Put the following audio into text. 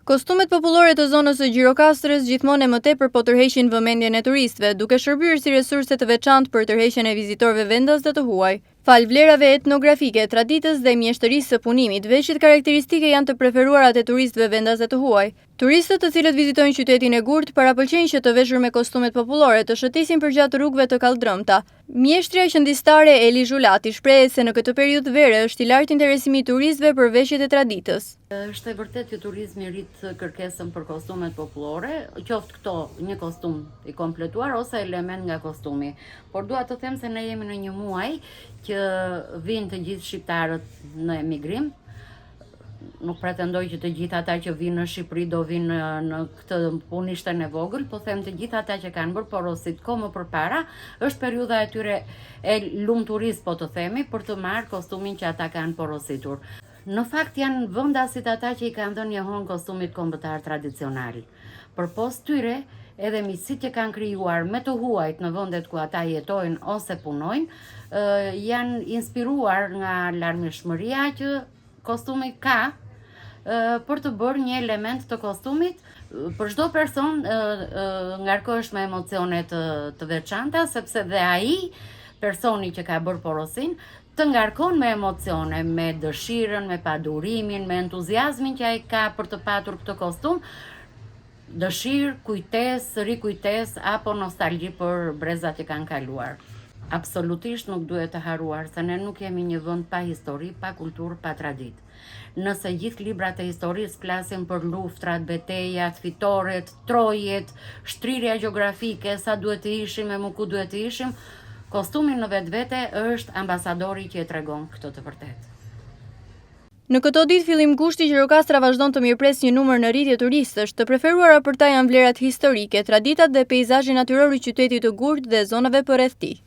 Kostumet popullore të zonës së Gjirokastrës gjithmonë e më tepër po tërheqin vëmendjen e turistëve, duke shërbyer si resurse të veçantë për tërheqjen e vizitorëve vendas dhe të huaj. Fal vlerave etnografike, traditës dhe mjeshtërisë së punimit, veçit karakteristike janë të preferuarat e turistëve vendas dhe të huaj. Turistët të cilët vizitojnë qytetin e Gurt parapëlqejnë që të veshur me kostumet popullore të shëtisin përgjatë rrugëve të kaldrëmta. Mjeshtria qëndistare Eli Zhulati shpreh se në këtë periudhë vere është i lartë interesimi i turistëve për veshjet e traditës. Është e vërtet që turizmi rrit kërkesën për kostumet popullore, qoftë këto një kostum i kompletuar ose element nga kostumi. Por dua të them se ne jemi në një muaj që vinë të gjithë shqiptarët në emigrim. Nuk pretendoj që të gjithë ata që vinë në Shqipëri do vinë në këtë punishten e vogël, po them të gjithë ata që kanë bërë porosit kohë më përpara, është periudha e tyre e lumturisë, po të themi, për të marrë kostumin që ata kanë porositur. Në fakt janë vendasit ata që i kanë dhënë njohon kostumit kombëtar tradicional. Përpos tyre, edhe miqësitë që kanë krijuar me të huajt në vendet ku ata jetojnë ose punojnë, janë inspiruar nga larmishmëria që kostumi ka për të bërë një element të kostumit për çdo person ngarkohesh me emocione të veçanta, sepse dhe ai personi që ka bërë porosin të ngarkon me emocione, me dëshirën, me padurimin, me entuziazmin që ai ka për të patur këtë kostum, dëshirë, kujtesë, rikujtesë apo nostalgji për brezat që kanë kaluar. Absolutisht nuk duhet të haruar se ne nuk jemi një vend pa histori, pa kulturë, pa traditë. Nëse gjithë librat e historisë flasin për luftrat, betejat, fitoret, trojet, shtrirja gjeografike, sa duhet të ishim e ku duhet të ishim, kostumi në vetvete është ambasadori që e tregon këtë të vërtetë. Në këto ditë fillim gushti Gjirokastra vazhdon të mirëpresë një numër në rritje turistësh, të preferuara për ta janë vlerat historike, traditat dhe peizazhi natyror i qytetit të Gurt dhe zonave përreth tij.